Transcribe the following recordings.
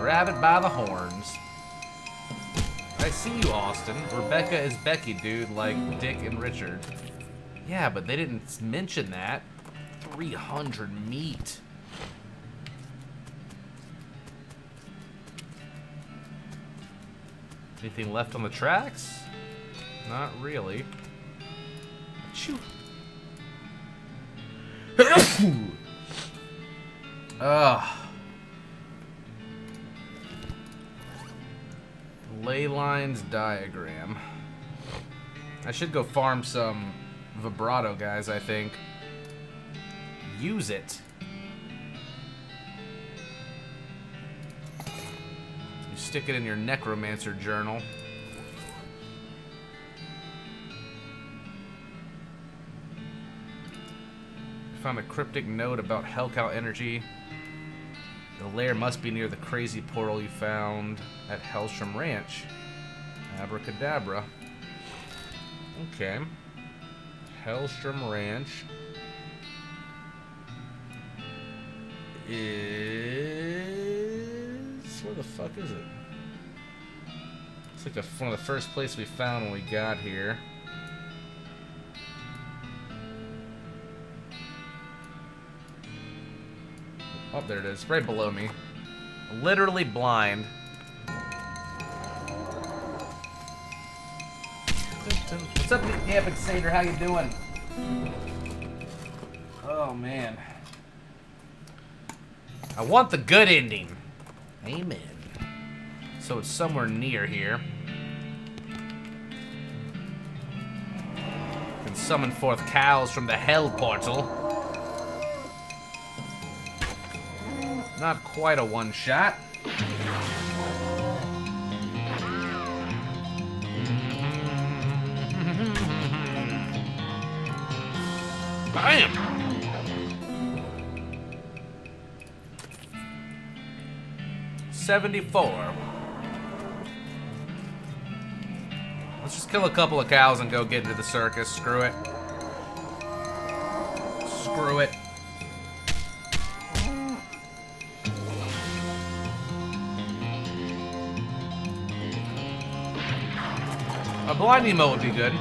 grab it by the horns. I see you, Austin. Rebecca is Becky, dude, like Dick and Richard. Yeah, but they didn't mention that. 300 meat. Anything left on the tracks? Not really. Achoo. Ugh. Ley lines diagram. I should go farm some vibrato, guys, I think. Use it. You stick it in your necromancer journal. Found a cryptic note about Hellcow energy. The lair must be near the crazy portal you found at Hellstrom Ranch. Abracadabra. Okay. Hellstrom Ranch is... Where the fuck is it? It's like one of the first places we found when we got here. Oh, there it is. Right below me. Literally blind. What's up, the Epic Satyr? How you doing? Oh, man. I want the good ending. Amen. So it's somewhere near here. Can summon forth cows from the hell portal. Not quite a one-shot. Bam! $74. Let's just kill a couple of cows and go get into the circus. Screw it. Screw it. A blind emo would be good.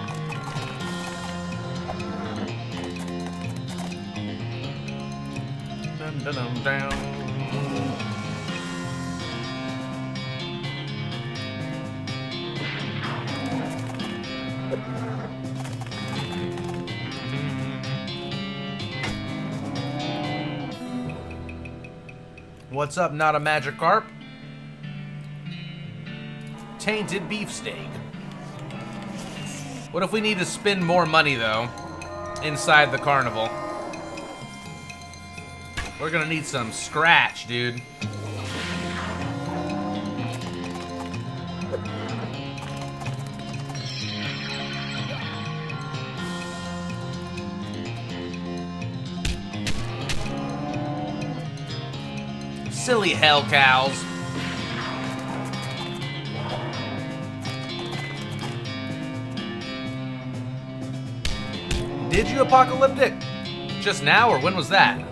Dun, dun, dun, down. What's up, not a Magikarp? Tainted beefsteak. What if we need to spend more money, though, inside the carnival? We're gonna need some scratch, dude. Silly hell cows. Did you apocalyptic? Just now, or when was that?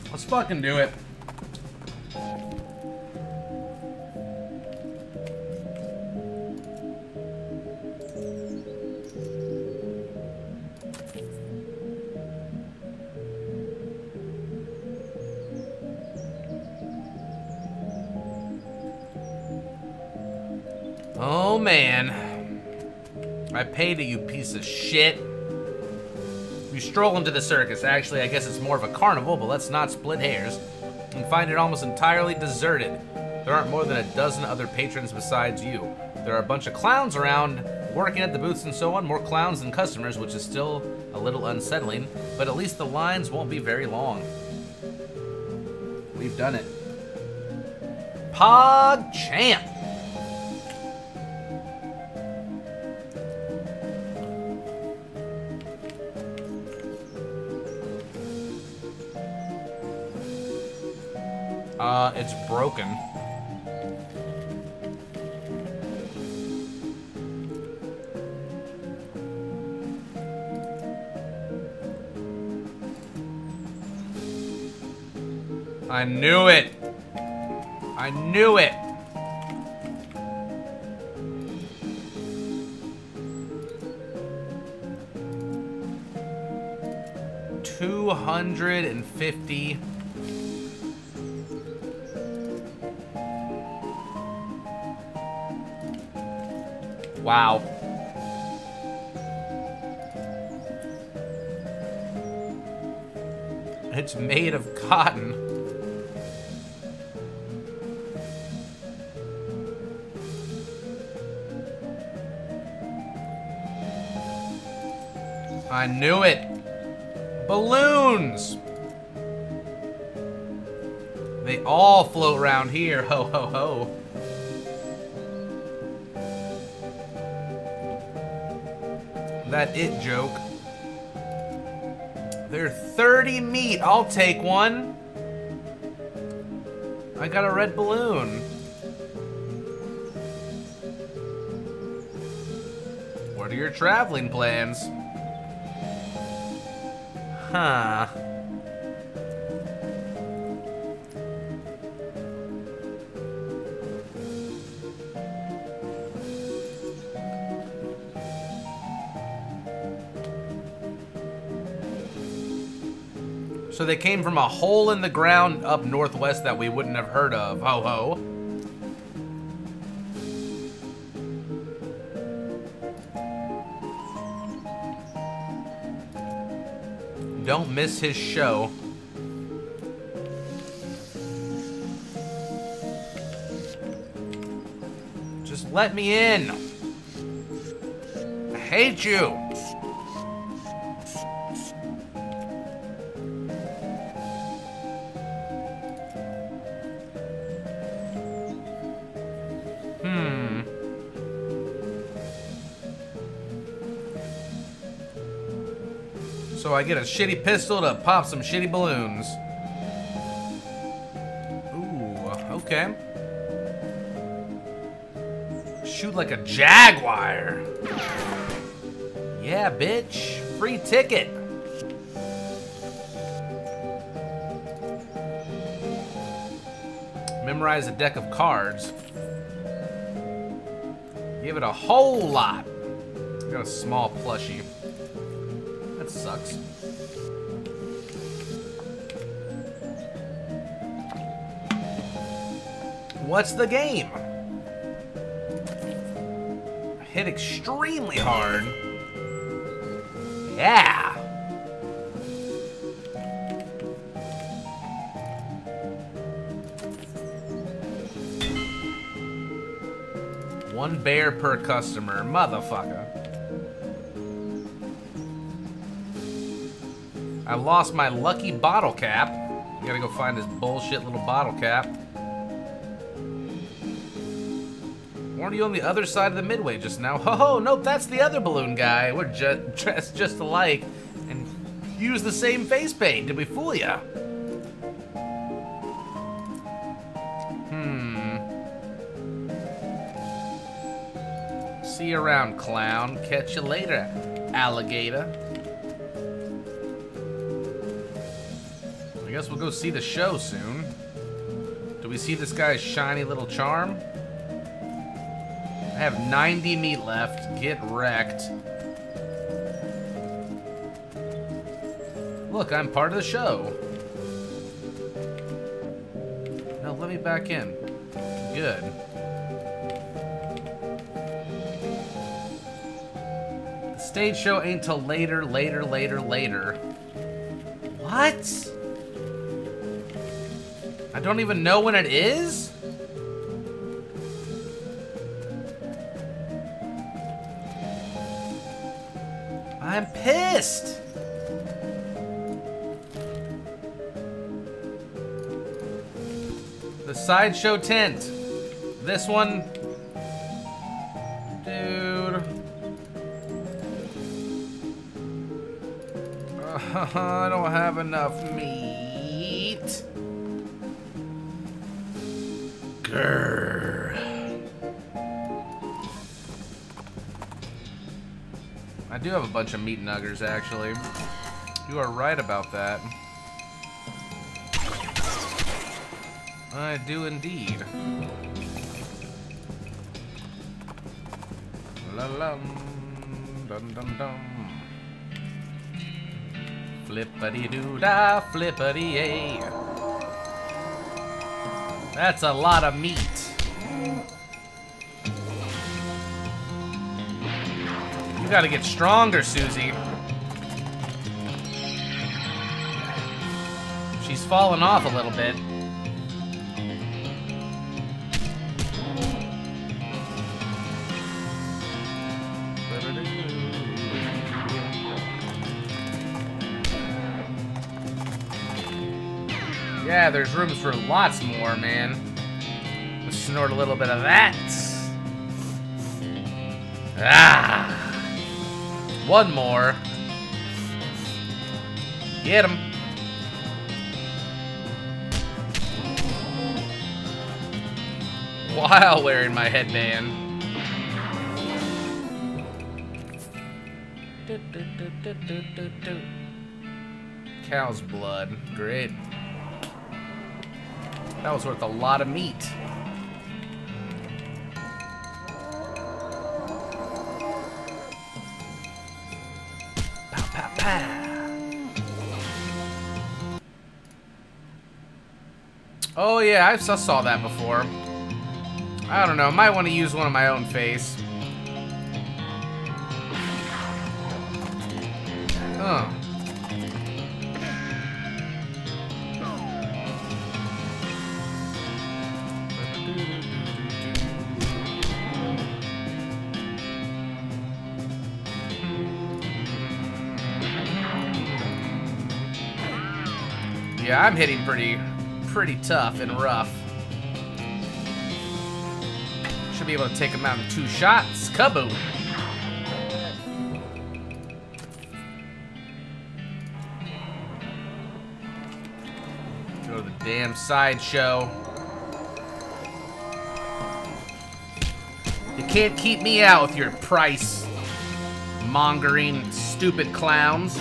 Let's fucking do it. Oh man, I paid it, you piece of shit. You stroll into the circus. Actually, I guess it's more of a carnival, but let's not split hairs. And find it almost entirely deserted. There aren't more than a dozen other patrons besides you. There are a bunch of clowns around, working at the booths and so on. More clowns than customers, which is still a little unsettling, but at least the lines won't be very long. We've done it. Pog Champ! It's broken. I knew it. I knew it. $250. Wow. It's made of cotton. I knew it. Balloons. They all float around here. Ho, ho, ho. That it joke. They're 30 meat. I'll take one. I got a red balloon. What are your traveling plans? Huh. So they came from a hole in the ground up northwest that we wouldn't have heard of. Ho ho. Don't miss his show. Just let me in. I hate you. So I get a shitty pistol to pop some shitty balloons. Ooh, okay. Shoot like a jaguar. Yeah, bitch. Free ticket. Memorize a deck of cards. Give it a whole lot. Got a small plushie. That sucks. What's the game? Hit extremely hard. Yeah. One bear per customer, motherfucker. I lost my lucky bottle cap. I gotta go find this bullshit little bottle cap. Weren't you on the other side of the Midway just now? Oh, nope, that's the other balloon guy. We're dressed just alike and use the same face paint. Did we fool ya? See you around, clown. Catch you later, alligator. I guess we'll go see the show soon. Do we see this guy's shiny little charm? I have 90 meat left. Get wrecked. Look, I'm part of the show. No, let me back in. Good. The stage show ain't till later. What? I don't even know when it is? I'm pissed. The sideshow tent. This one. Dude. I don't have enough meat. Grr. I do have a bunch of meat nuggers, actually. You are right about that. I do indeed. La la dum dum dum. Flippity doo da, flippity a. That's a lot of meat. You gotta get stronger, Susie. She's fallen off a little bit. Yeah, there's rooms for lots more, man. Let's snort a little bit of that. Ah! One more. Get him. While wearing my headband. Cow's blood. Great. That was worth a lot of meat. Pow, pow, pow. Oh yeah, I saw that before. I don't know, might want to use one of my own face. Huh. Yeah, I'm hitting pretty tough and rough. Should be able to take him out in 2 shots. Kaboom! Go to the damn sideshow. You can't keep me out with your price mongering stupid clowns.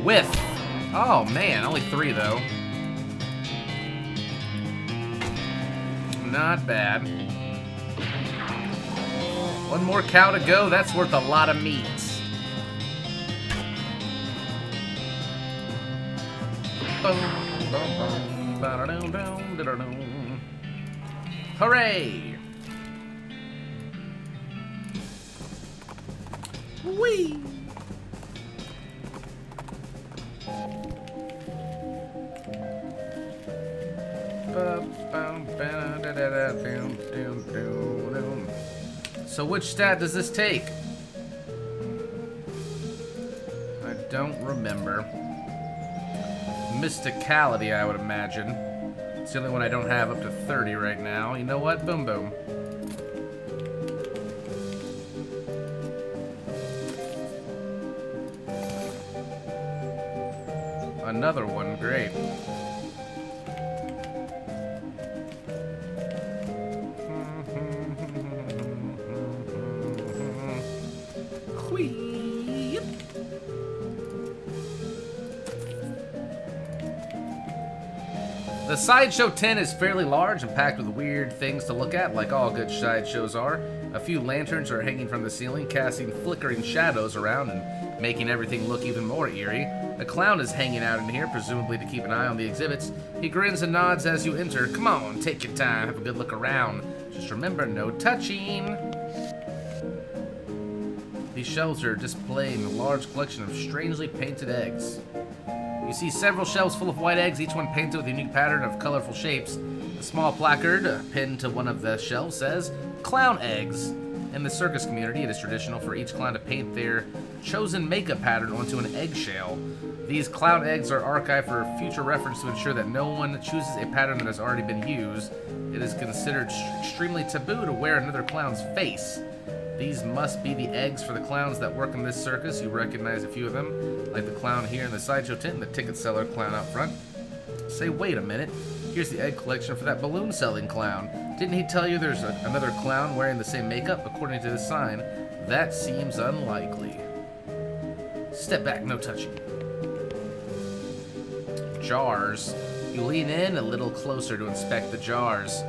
Whiff. Oh man, only 3 though. Not bad. One more cow to go. That's worth a lot of meat. Hooray! Whee! So which stat does this take? I don't remember. Mysticality, I would imagine. It's the only one I don't have up to 30 right now. You know what? Boom, boom. Another one, great. The Sideshow 10 is fairly large and packed with weird things to look at, like all good sideshows are. A few lanterns are hanging from the ceiling, casting flickering shadows around and making everything look even more eerie. A clown is hanging out in here, presumably to keep an eye on the exhibits. He grins and nods as you enter. Come on, take your time, have a good look around. Just remember, no touching. These shelves are displaying a large collection of strangely painted eggs. You see several shelves full of white eggs, each one painted with a unique pattern of colorful shapes. A small placard pinned to one of the shelves says, "Clown eggs." In the circus community, it is traditional for each clown to paint their chosen makeup pattern onto an eggshell. These clown eggs are archived for future reference to ensure that no one chooses a pattern that has already been used. It is considered extremely taboo to wear another clown's face. These must be the eggs for the clowns that work in this circus. You recognize a few of them, like the clown here in the sideshow tent and the ticket seller clown out front. Say, wait a minute. Here's the egg collection for that balloon selling clown. Didn't he tell you there's another clown wearing the same makeup? According to the sign, that seems unlikely. Step back, no touching. Jars. You lean in a little closer to inspect the jars.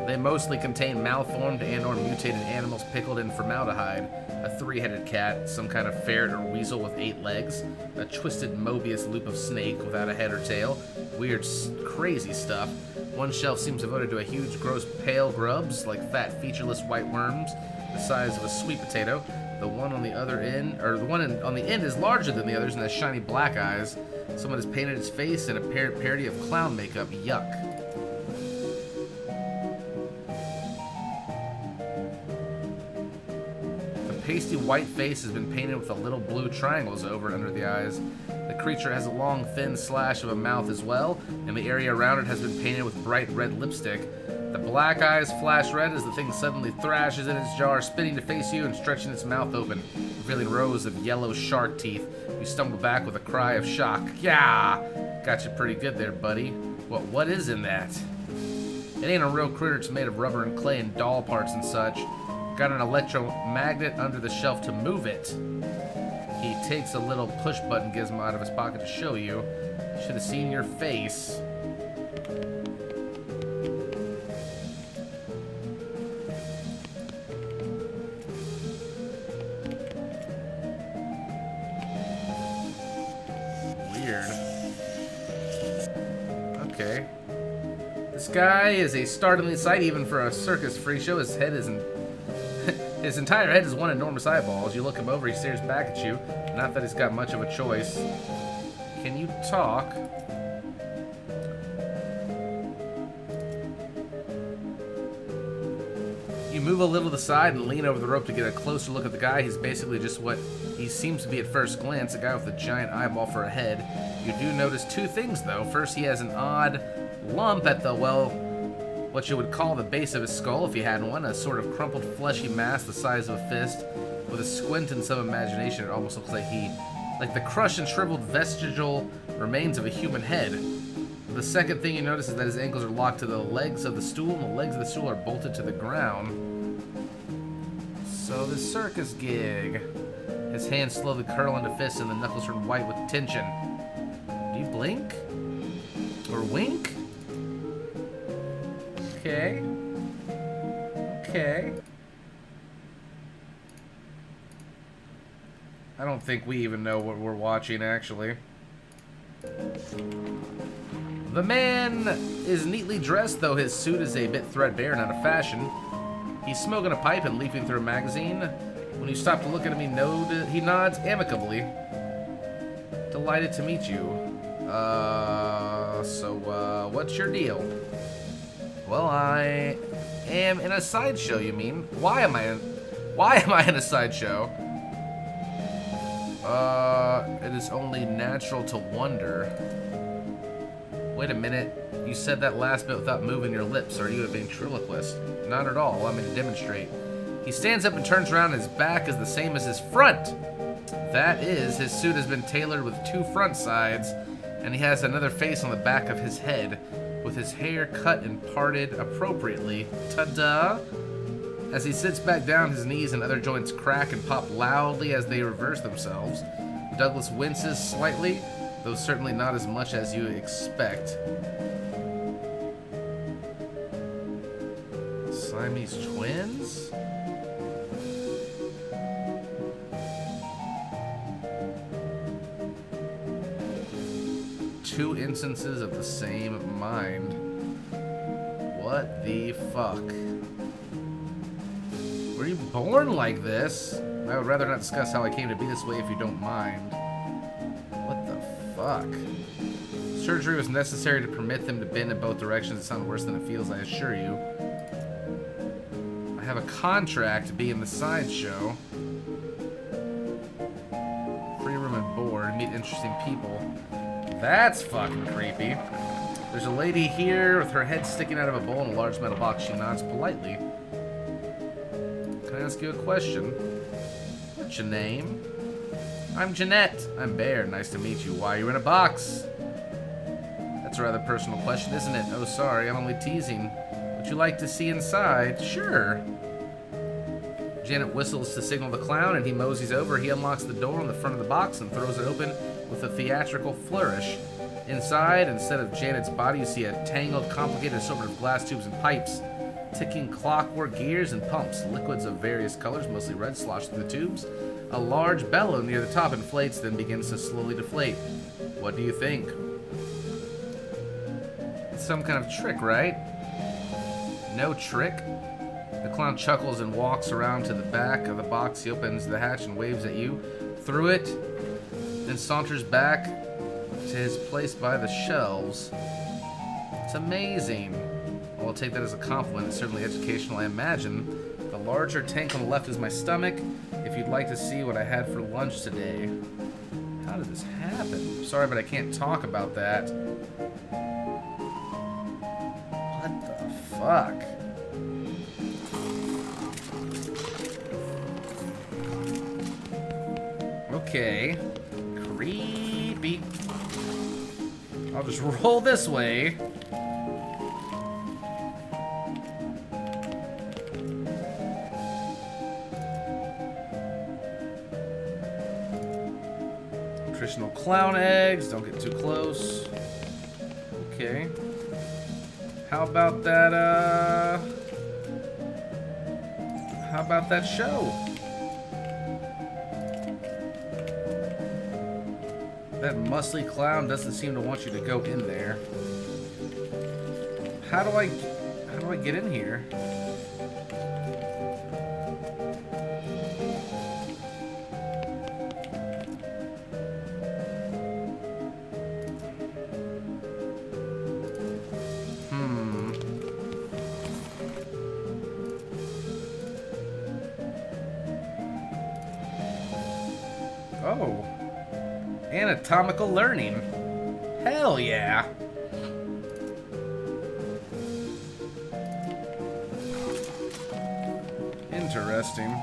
They mostly contain malformed and/or mutated animals pickled in formaldehyde. A three-headed cat, some kind of ferret or weasel with 8 legs, a twisted Mobius loop of snake without a head or tail, weird, crazy stuff. One shelf seems devoted to a huge, gross, pale grubs, like fat, featureless white worms, the size of a sweet potato. The one on the other end, or the one on the end is larger than the others and has shiny black eyes. Someone has painted his face in a parody of clown makeup. Yuck. Pasty white face has been painted with the little blue triangles over and under the eyes. The creature has a long, thin slash of a mouth as well, and the area around it has been painted with bright red lipstick. The black eyes flash red as the thing suddenly thrashes in its jar, spinning to face you and stretching its mouth open, revealing rows of yellow shark teeth. You stumble back with a cry of shock. Yeah! Got you pretty good there, buddy. What is in that? It ain't a real critter. It's made of rubber and clay and doll parts and such. Got an electromagnet under the shelf to move it. He takes a little push button gizmo out of his pocket to show you. Should have seen your face. Weird. Okay. This guy is a startling sight even for a circus freak show. His head isn't... His entire head is one enormous eyeball. As you look him over, he stares back at you. Not that he's got much of a choice. Can you talk? You move a little to the side and lean over the rope to get a closer look at the guy. He's basically just what he seems to be at first glance, a guy with a giant eyeball for a head. You do notice 2 things, though. First, he has an odd lump at the, well, what you would call the base of his skull if he had one, a sort of crumpled fleshy mass the size of a fist. With a squint and some imagination, it almost looks like the crushed and shriveled vestigial remains of a human head. The second thing you notice is that his ankles are locked to the legs of the stool, and the legs of the stool are bolted to the ground. So this circus gig. His hands slowly curl into fists and the knuckles turn white with tension. Do you blink? Or wink? Okay. Okay. I don't think we even know what we're watching, actually. The man is neatly dressed, though his suit is a bit threadbare and out of fashion. He's smoking a pipe and leafing through a magazine. When you stop to look at him, he nods amicably. Delighted to meet you. What's your deal? Well, I am in a sideshow, you mean? Why am I in a sideshow? It is only natural to wonder. Wait a minute. You said that last bit without moving your lips. Are you a ventriloquist? Not at all. Allow me to demonstrate. He stands up and turns around. His back is the same as his front. That is, his suit has been tailored with 2 front sides, and he has another face on the back of his head, with his hair cut and parted appropriately. Ta-da! As he sits back down, his knees and other joints crack and pop loudly as they reverse themselves. Douglas winces slightly, though certainly not as much as you expect. Siamese twins? Two instances of the same mind. What the fuck? Were you born like this? I would rather not discuss how I came to be this way if you don't mind. What the fuck? Surgery was necessary to permit them to bend in both directions. It sounds worse than it feels, I assure you. I have a contract to be in the sideshow. Free room and board, meet interesting people. That's fucking creepy. There's a lady here with her head sticking out of a bowl in a large metal box. She nods politely. Can I ask you a question? What's your name? I'm Jeanette. I'm Bear. Nice to meet you. Why are you in a box? That's a rather personal question, isn't it? Oh, sorry. I'm only teasing. Would you like to see inside? Sure. Janet whistles to signal the clown, and he moseys over. He unlocks the door on the front of the box and throws it open with a theatrical flourish. Inside, instead of Janet's body, you see a tangled, complicated assortment of glass tubes and pipes, ticking clockwork gears and pumps. Liquids of various colors, mostly red, slosh through the tubes. A large bellow near the top inflates, then begins to slowly deflate. What do you think? It's some kind of trick, right? No trick? The clown chuckles and walks around to the back of the box. He opens the hatch and waves at you through it, then saunters back to his place by the shelves. It's amazing. Well, I'll take that as a compliment. It's certainly educational, I imagine. The larger tank on the left is my stomach. If you'd like to see what I had for lunch today. How did this happen? Sorry, but I can't talk about that. What the fuck? Okay. Creepy. I'll just roll this way. Nutritional clown eggs. Don't get too close. Okay. How about that, how about that show? That muscly clown doesn't seem to want you to go in there. How do I get in here? Oh. Anatomical learning. Hell yeah. Interesting.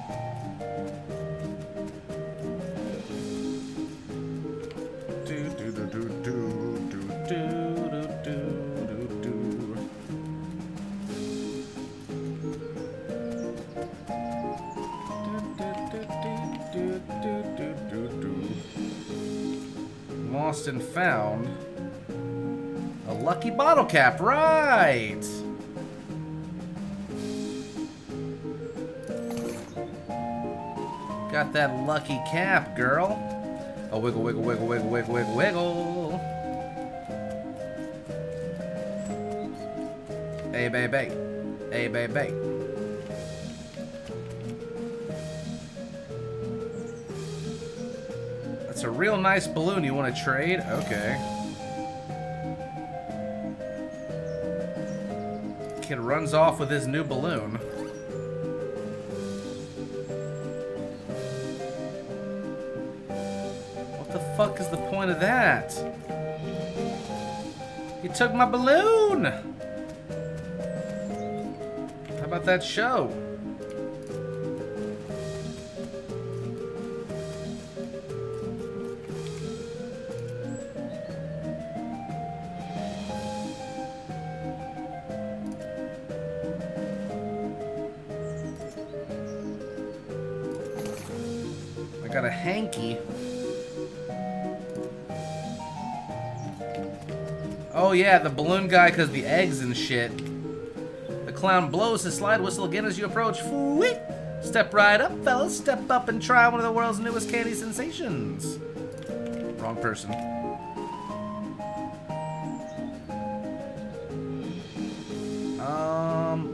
Lost and found. A lucky bottle cap, right? Got that lucky cap, girl. Oh, wiggle, wiggle, wiggle, wiggle, wiggle, wiggle, wiggle. Hey, baby. Hey, baby. It's a real nice balloon. You want to trade? Okay. Kid runs off with his new balloon. What the fuck is the point of that? He took my balloon! How about that show? Got a hanky. Oh yeah, the balloon guy, because the eggs and shit. The clown blows his slide whistle again as you approach. Foo-wee! Step right up, fellas. Step up and try one of the world's newest candy sensations. Wrong person.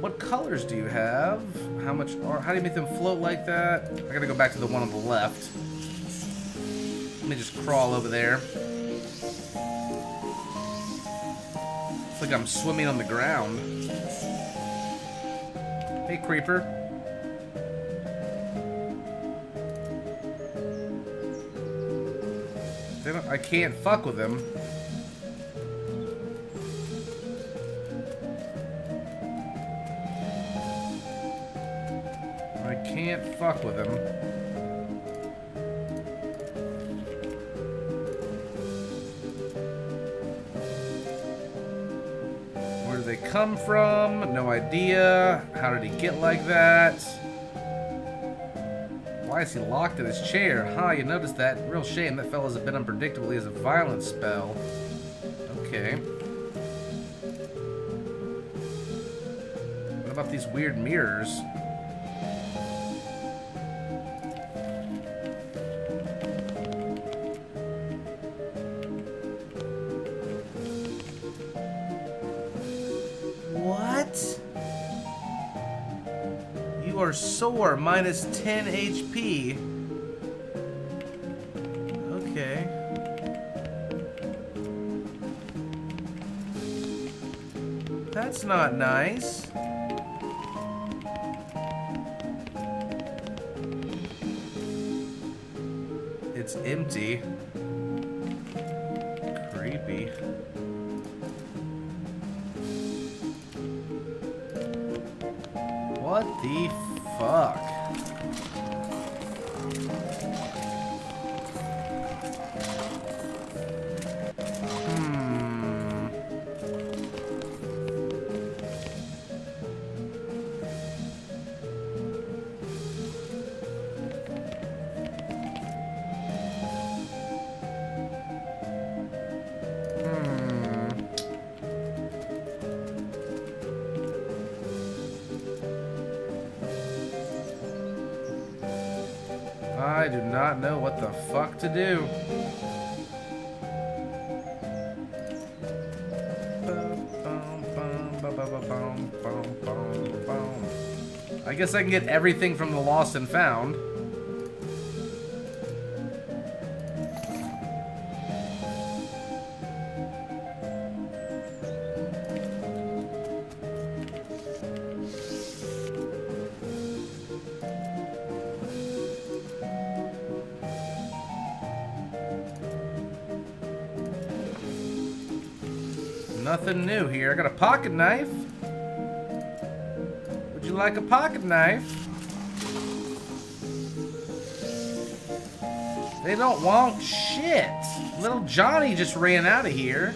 What colors do you have? How do you make them float like that? I gotta go back to the one on the left. Let me just crawl over there. It's like I'm swimming on the ground. Hey, creeper. I can't fuck with them. I can't fuck with him. Where did they come from? No idea. How did he get like that? Why is he locked in his chair? Huh, you noticed that? Real shame. That fella's a bit unpredictable. He has a violent spell. Okay. What about these weird mirrors? What? You are sore, minus 10 HP. Okay. That's not nice. It's empty. Creepy. What the fuck? I do not know what the fuck to do. I guess I can get everything from the Lost and Found. Nothing new here. I got a pocket knife. Would you like a pocket knife? They don't want shit. Little Johnny just ran out of here.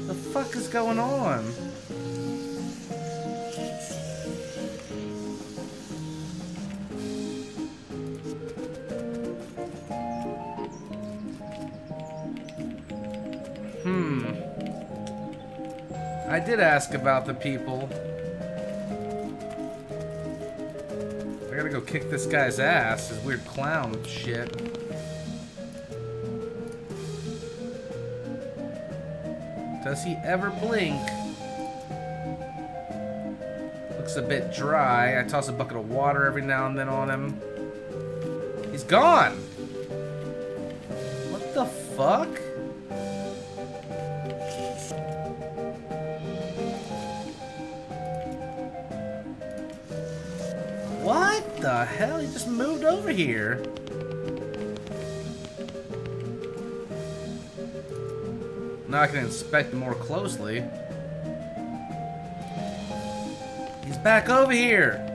The fuck is going on? I did ask about the people. I gotta go kick this guy's ass, his weird clown shit. Does he ever blink? Looks a bit dry. I toss a bucket of water every now and then on him. He's gone! What the fuck? What the hell? He just moved over here. Now I can inspect more closely. He's back over here.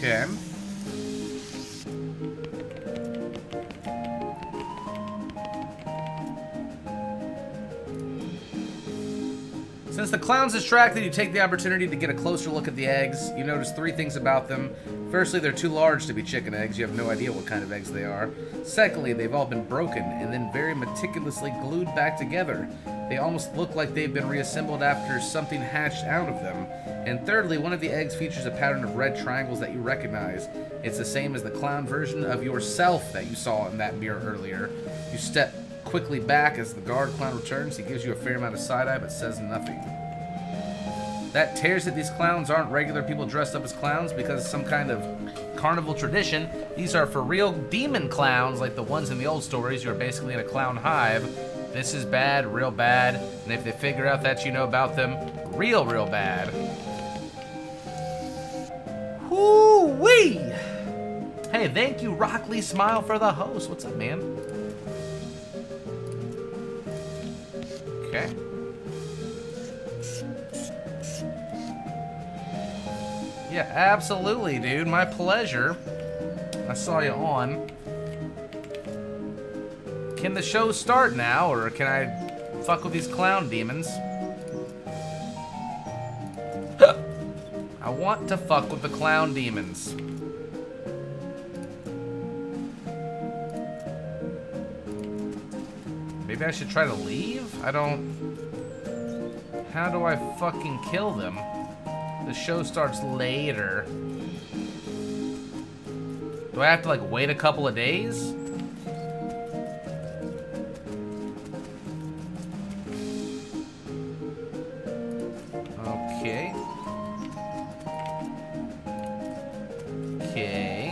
Okay. Since the clown's distracted, you take the opportunity to get a closer look at the eggs. You notice three things about them. Firstly, they're too large to be chicken eggs. You have no idea what kind of eggs they are. Secondly, they've all been broken and then very meticulously glued back together. They almost look like they've been reassembled after something hatched out of them. And thirdly, one of the eggs features a pattern of red triangles that you recognize. It's the same as the clown version of yourself that you saw in that mirror earlier. You step quickly back as the guard clown returns. He gives you a fair amount of side-eye but says nothing. That tears that these clowns aren't regular people dressed up as clowns because some kind of carnival tradition. These are for real demon clowns like the ones in the old stories. You're basically in a clown hive. This is bad, real bad. And if they figure out that you know about them, real, real bad. Whoo-wee! Hey, thank you, Rockley Smile, for the host. What's up, man? Okay. Yeah, absolutely, dude. My pleasure. I saw you on. Can the show start now, or can I fuck with these clown demons? I want to fuck with the clown demons. Maybe I should try to leave? I don't... How do I fucking kill them? The show starts later. Do I have to, like, wait a couple of days? Okay. Okay.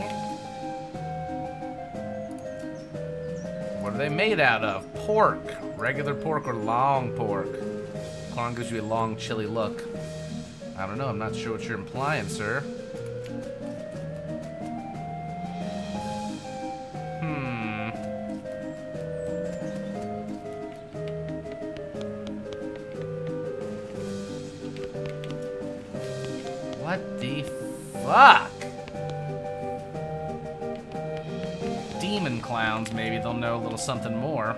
What are they made out of? Pork. Regular pork or long pork? Clown gives you a long, chilly look. I don't know. I'm not sure what you're implying, sir. What the fuck? Demon clowns, maybe they'll know a little something more.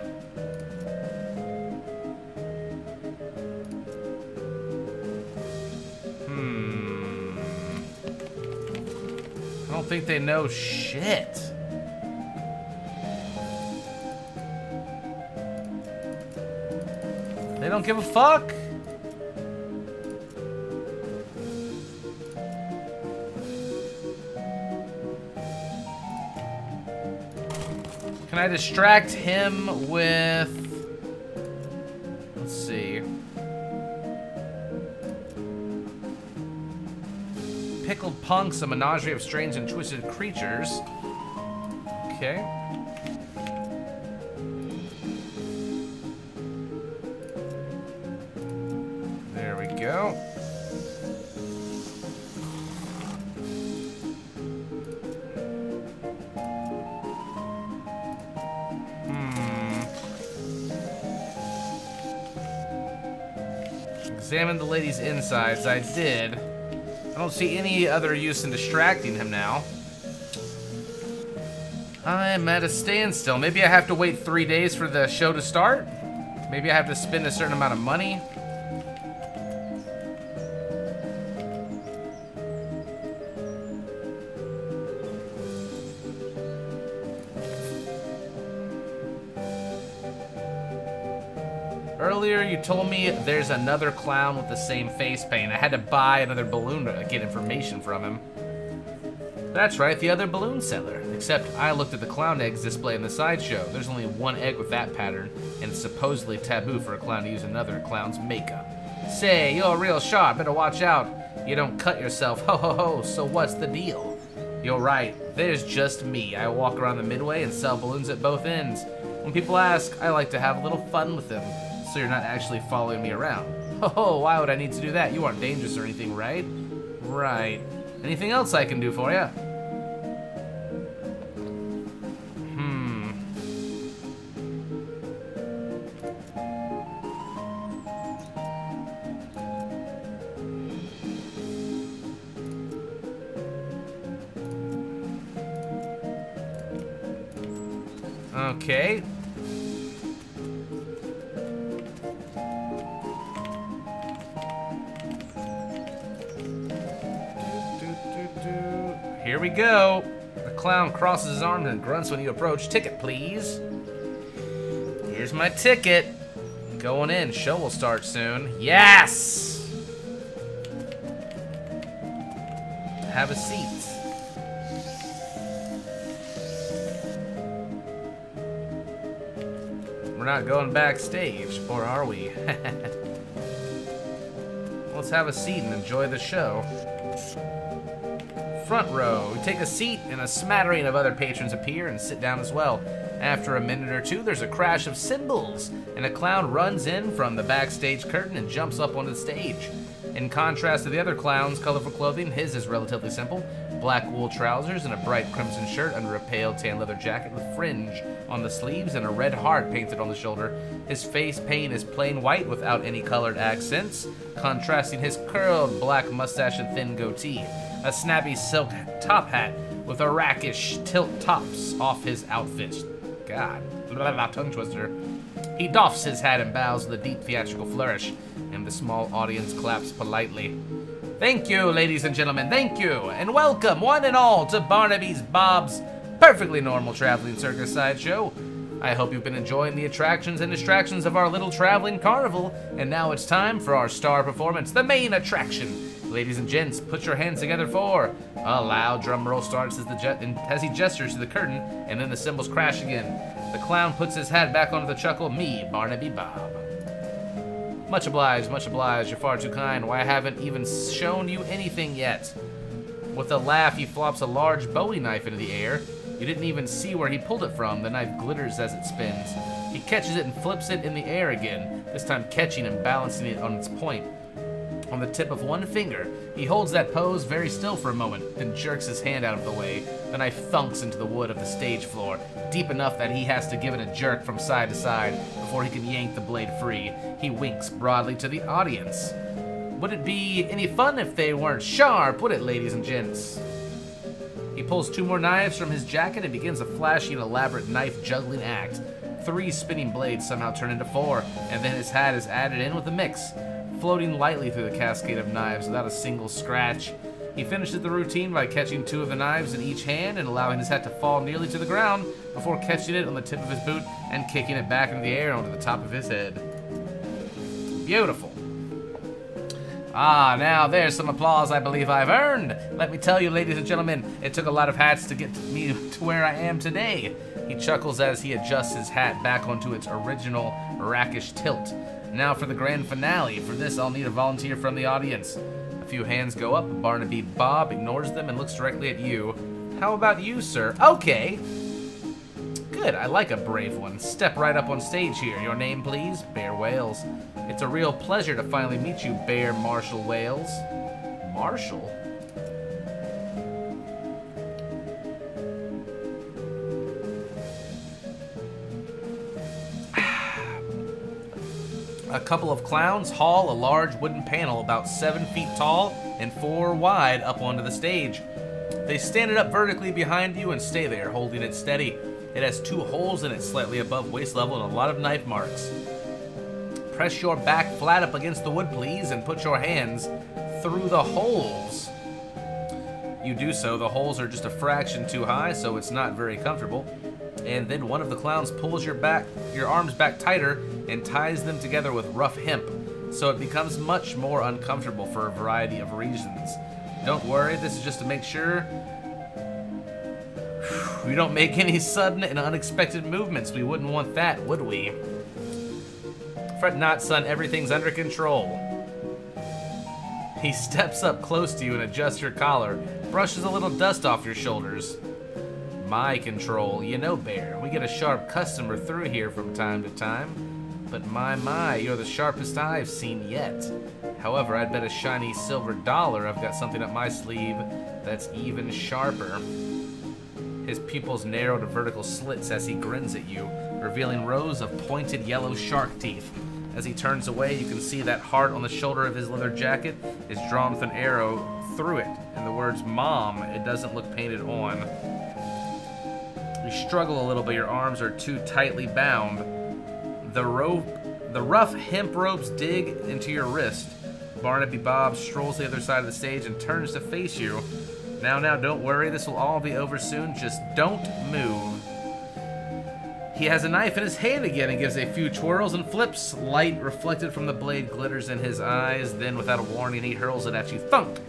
I don't think they know shit. They don't give a fuck? Can I distract him with... Let's see. Pickled punks, a menagerie of strange and twisted creatures. Okay. There we go. Examine the lady's insides. I did. I don't see any other use in distracting him now. I'm at a standstill. Maybe I have to wait 3 days for the show to start? Maybe I have to spend a certain amount of money? Earlier, you told me there's another clown with the same face paint. I had to buy another balloon to get information from him. That's right, the other balloon seller. Except I looked at the clown eggs display in the sideshow. There's only one egg with that pattern, and it's supposedly taboo for a clown to use another clown's makeup. Say, you're a real shot. Better watch out. You don't cut yourself. Ho ho ho, so what's the deal? You're right, there's just me. I walk around the Midway and sell balloons at both ends. When people ask, I like to have a little fun with them. So you're not actually following me around. Oh, why would I need to do that? You aren't dangerous or anything, right? Right. Anything else I can do for you? Okay. Here we go. The clown crosses his arms and grunts when you approach. Ticket, please. Here's my ticket. Going in. Show will start soon. Yes! Have a seat. We're not going backstage, or are we? Let's have a seat and enjoy the show. Front row. We take a seat and a smattering of other patrons appear and sit down as well. After a minute or two, there's a crash of cymbals, and a clown runs in from the backstage curtain and jumps up onto the stage. In contrast to the other clown's colorful clothing, his is relatively simple. Black wool trousers and a bright crimson shirt under a pale tan leather jacket with fringe on the sleeves and a red heart painted on the shoulder. His face paint is plain white without any colored accents, contrasting his curled black mustache and thin goatee. A snappy silk top hat with a rakish tilt tops off his outfit. God, tongue twister. He doffs his hat and bows with a deep theatrical flourish, and the small audience claps politely. Thank you, ladies and gentlemen, thank you, and welcome, one and all, to Barnaby Bob's perfectly normal traveling circus sideshow. I hope you've been enjoying the attractions and distractions of our little traveling carnival, and now it's time for our star performance, the main attraction. Ladies and gents, put your hands together for... A loud drum roll starts as he gestures to the curtain, and then the cymbals crash again. The clown puts his hat back onto the chuckle, me, Barnaby Bob. Much obliged, you're far too kind. Why, I haven't even shown you anything yet. With a laugh, he flops a large Bowie knife into the air. You didn't even see where he pulled it from. The knife glitters as it spins. He catches it and flips it in the air again, this time catching and balancing it on its point. On the tip of one finger, he holds that pose very still for a moment, then jerks his hand out of the way. The knife thunks into the wood of the stage floor, deep enough that he has to give it a jerk from side to side before he can yank the blade free. He winks broadly to the audience. Would it be any fun if they weren't sharp, would it, ladies and gents? He pulls 2 more knives from his jacket and begins a flashy and elaborate knife juggling act. 3 spinning blades somehow turn into 4, and then his hat is added in with a mix, floating lightly through the cascade of knives without a single scratch. He finishes the routine by catching 2 of the knives in each hand and allowing his hat to fall nearly to the ground before catching it on the tip of his boot and kicking it back into the air onto the top of his head. Beautiful. Ah, now there's some applause I believe I've earned. Let me tell you, ladies and gentlemen, it took a lot of hats to get me to where I am today. He chuckles as he adjusts his hat back onto its original rakish tilt. Now for the grand finale. For this, I'll need a volunteer from the audience. A few hands go up. Barnaby Bob ignores them and looks directly at you. How about you, sir? Okay. Good, I like a brave one. Step right up on stage here. Your name, please? Bear Wales. It's a real pleasure to finally meet you, Bear Marshall Wales. Marshall? A couple of clowns haul a large wooden panel about 7 feet tall and 4 wide up onto the stage. They stand it up vertically behind you and stay there, holding it steady. It has 2 holes in it slightly above waist level and a lot of knife marks. Press your back flat up against the wood, please, and put your hands through the holes. You do so. The holes are just a fraction too high, so it's not very comfortable. And then one of the clowns pulls your arms back tighter and ties them together with rough hemp, so it becomes much more uncomfortable for a variety of reasons. Don't worry, this is just to make sure we don't make any sudden and unexpected movements. We wouldn't want that, would we? Fret not, son, everything's under control. He steps up close to you and adjusts your collar, brushes a little dust off your shoulders. My control, you know, Bear, we get a sharp customer through here from time to time. But my, you're the sharpest I've seen yet. However, I'd bet a shiny silver dollar I've got something up my sleeve that's even sharper. His pupils narrow to vertical slits as he grins at you, revealing rows of pointed yellow shark teeth. As he turns away, you can see that heart on the shoulder of his leather jacket is drawn with an arrow through it, and the words Mom, it doesn't look painted on. You struggle a little, but your arms are too tightly bound. The rough hemp ropes dig into your wrist. Barnaby Bob strolls to the other side of the stage and turns to face you. Now, don't worry, this will all be over soon. Just don't move. He has a knife in his hand again and gives a few twirls and flips. Light reflected from the blade glitters in his eyes. Then, without a warning, he hurls it at you. Thunk!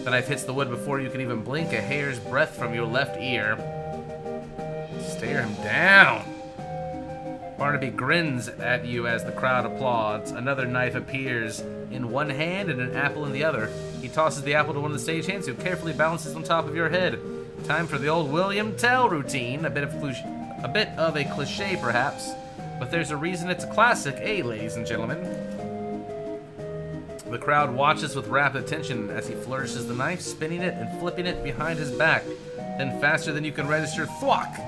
The knife hits the wood before you can even blink a hair's breadth from your left ear. Stare him down. Barnaby grins at you as the crowd applauds. Another knife appears in one hand and an apple in the other. He tosses the apple to one of the stagehands who carefully balances on top of your head. Time for the old William Tell routine. A bit of A bit of a cliche, perhaps, but there's a reason it's a classic, eh, ladies and gentlemen? The crowd watches with rapt attention as he flourishes the knife, spinning it and flipping it behind his back. Then, faster than you can register, thwack!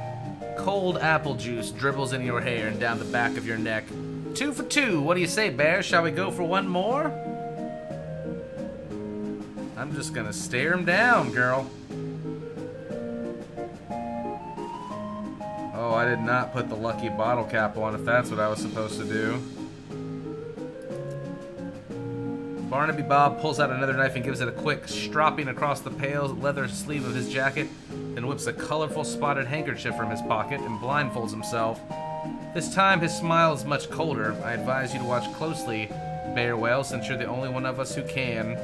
Cold apple juice dribbles into your hair and down the back of your neck. 2 for 2. What do you say, Bear? Shall we go for one more? I'm just gonna stare him down, girl. Oh, I did not put the lucky bottle cap on if that's what I was supposed to do. Barnaby Bob pulls out another knife and gives it a quick stropping across the pale leather sleeve of his jacket, then whips a colorful spotted handkerchief from his pocket and blindfolds himself. This time his smile is much colder. I advise you to watch closely, Bear Whale, since you're the only one of us who can.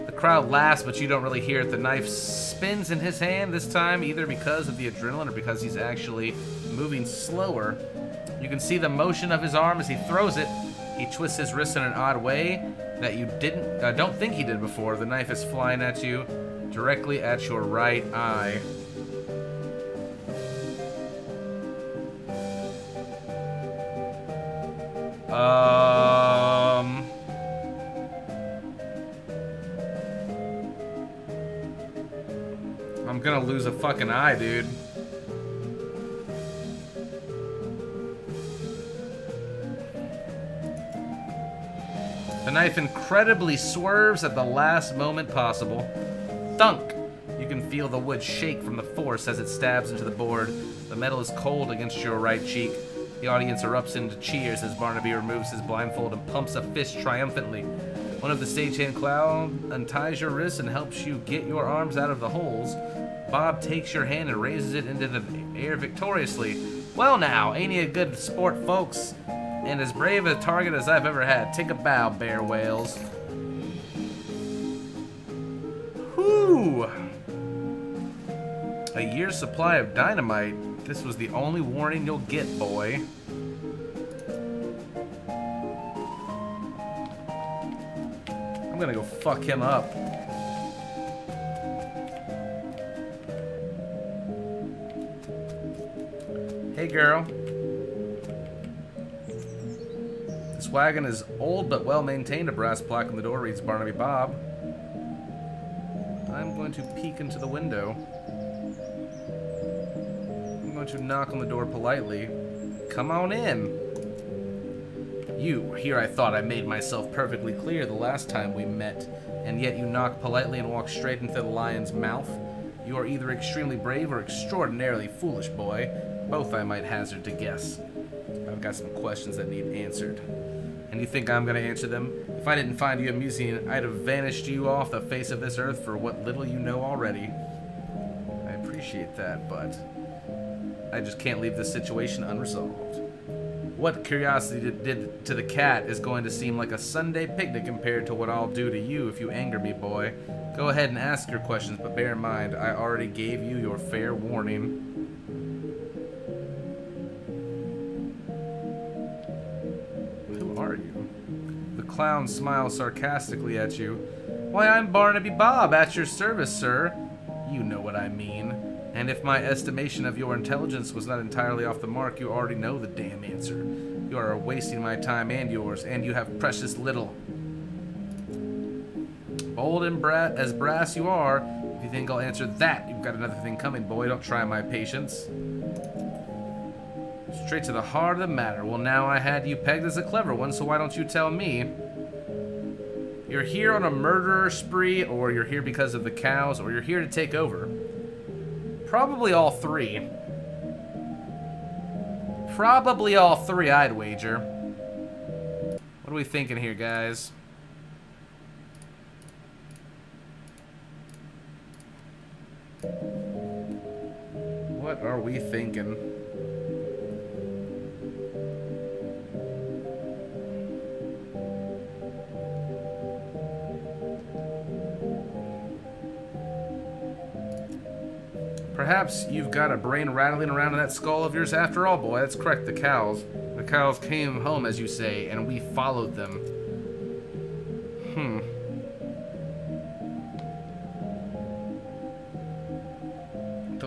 The crowd laughs, but you don't really hear it. The knife spins in his hand, this time either because of the adrenaline or because he's actually moving slower. You can see the motion of his arm as he throws it. He twists his wrist in an odd way that you don't think he did before. The knife is flying at you, directly at your right eye. I'm gonna lose a fucking eye, dude. The knife incredibly swerves at the last moment possible. Thunk! You can feel the wood shake from the force as it stabs into the board. The metal is cold against your right cheek. The audience erupts into cheers as Barnaby removes his blindfold and pumps a fist triumphantly. One of the stagehand clown unties your wrists and helps you get your arms out of the holes. Bob takes your hand and raises it into the air victoriously. Well now, ain't he a good sport, folks? And as brave a target as I've ever had. Take a bow, Bear Whales. Whew! A year's supply of dynamite. This was the only warning you'll get, boy. I'm gonna go fuck him up. Hey, girl. This wagon is old but well maintained. A brass plaque on the door reads Barnaby Bob. I'm going to peek into the window. I'm going to knock on the door politely. Come on in. You, here I thought I made myself perfectly clear the last time we met, and yet you knock politely and walk straight into the lion's mouth. You are either extremely brave or extraordinarily foolish, boy. Both, I might hazard to guess. I've got some questions that need answered. And you think I'm going to answer them? If I didn't find you amusing, I'd have vanished you off the face of this earth for what little you know already. I appreciate that, but I just can't leave this situation unresolved. What curiosity did to the cat is going to seem like a Sunday picnic compared to what I'll do to you if you anger me, boy. Go ahead and ask your questions, but bear in mind, I already gave you your fair warning. Who are you? The clown smiles sarcastically at you. Why, I'm Barnaby Bob, at your service, sir. You know what I mean. And if my estimation of your intelligence was not entirely off the mark, you already know the damn answer. You are wasting my time and yours, and you have precious little. Bold and as brass you are, if you think I'll answer that, you've got another thing coming, boy. Don't try my patience. Straight to the heart of the matter. Well, now I had you pegged as a clever one, so why don't you tell me? You're here on a murderer spree, or you're here because of the cows, or you're here to take over. Probably all three. Probably all three, I'd wager. What are we thinking here, guys? What are we thinking? Perhaps you've got a brain rattling around in that skull of yours after all, boy. That's correct, the cows. The cows came home, as you say, and we followed them.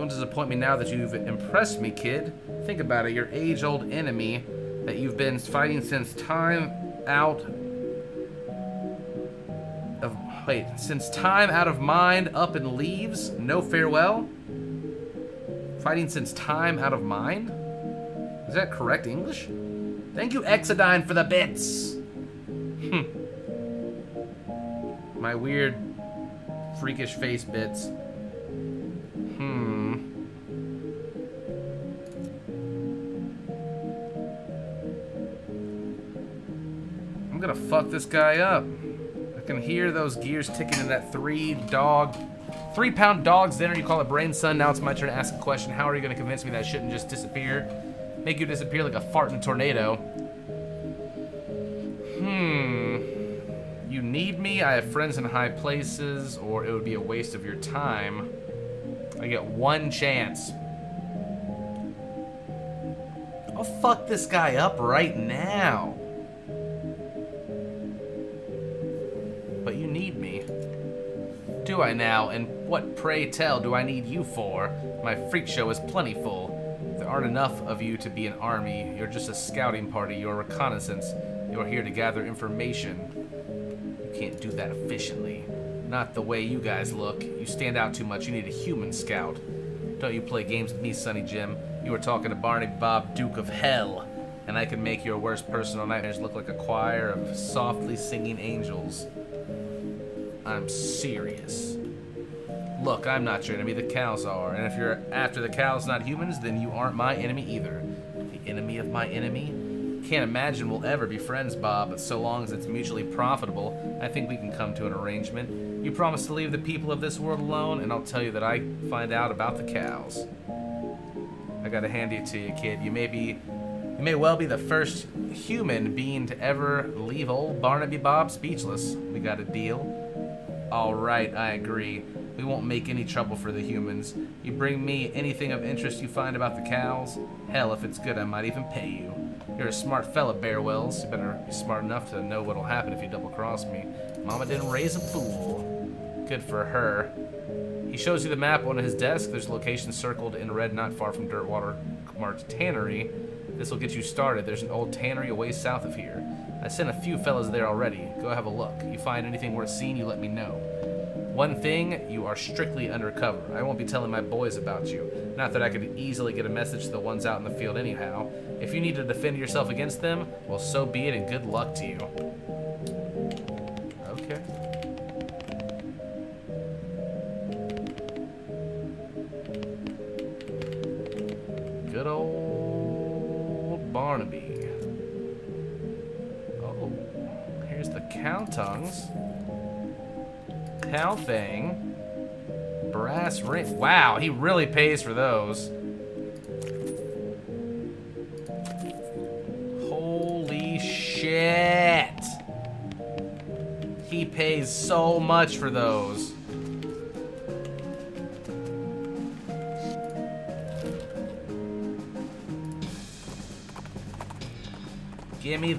Don't disappoint me now that you've impressed me, kid. Think about it, your age-old enemy that you've been fighting since time out of... Wait, since time out of mind up and leaves? No farewell? Fighting since time out of mind? Is that correct English? Thank you, Exodine, for the bits! My weird, freakish face bits. I'm gonna fuck this guy up. I can hear those gears ticking in that 3-pound dog's dinner. You call it brain, son. Now it's my turn to ask a question. How are you gonna convince me that I shouldn't just disappear? Make you disappear like a fart in a tornado. You need me, I have friends in high places, or it would be a waste of your time. I get one chance. I'll fuck this guy up right now. But you need me. Do I now? And what, pray tell, do I need you for? My freak show is plentiful. There aren't enough of you to be an army. You're just a scouting party. You're reconnaissance. You're here to gather information. You can't do that efficiently. Not the way you guys look. You stand out too much. You need a human scout. Don't you play games with me, Sonny Jim. You were talking to Barnaby Bob, Duke of Hell. And I can make your worst personal nightmares look like a choir of softly singing angels. I'm serious. Look, I'm not your enemy, the cows are. And if you're after the cows, not humans, then you aren't my enemy either. The enemy of my enemy? Can't imagine we'll ever be friends, Bob, but so long as it's mutually profitable, I think we can come to an arrangement. You promise to leave the people of this world alone, and I'll tell you that I find out about the cows. I gotta hand it to you, kid. You may well be the first human being to ever leave old Barnaby Bob speechless. We got a deal? Alright, I agree. We won't make any trouble for the humans. You bring me anything of interest you find about the cows? Hell, if it's good, I might even pay you. You're a smart fella, Bearwells. You better be smart enough to know what'll happen if you double-cross me. Mama didn't raise a fool. Good for her. He shows you the map on his desk. There's a location circled in red not far from Dirtwater Marked Tannery. This will get you started. There's an old tannery a ways south of here. I sent a few fellas there already. Go have a look. You find anything worth seeing, you let me know. One thing, you are strictly undercover. I won't be telling my boys about you. Not that I could easily get a message to the ones out in the field anyhow. If you need to defend yourself against them, well, so be it, and good luck to you. Okay. Good old Barnaby. Oh, here's the cow tongues. Cow thing. Brass ring. Wow, he really pays for those. Holy shit. He pays so much for those. Gimme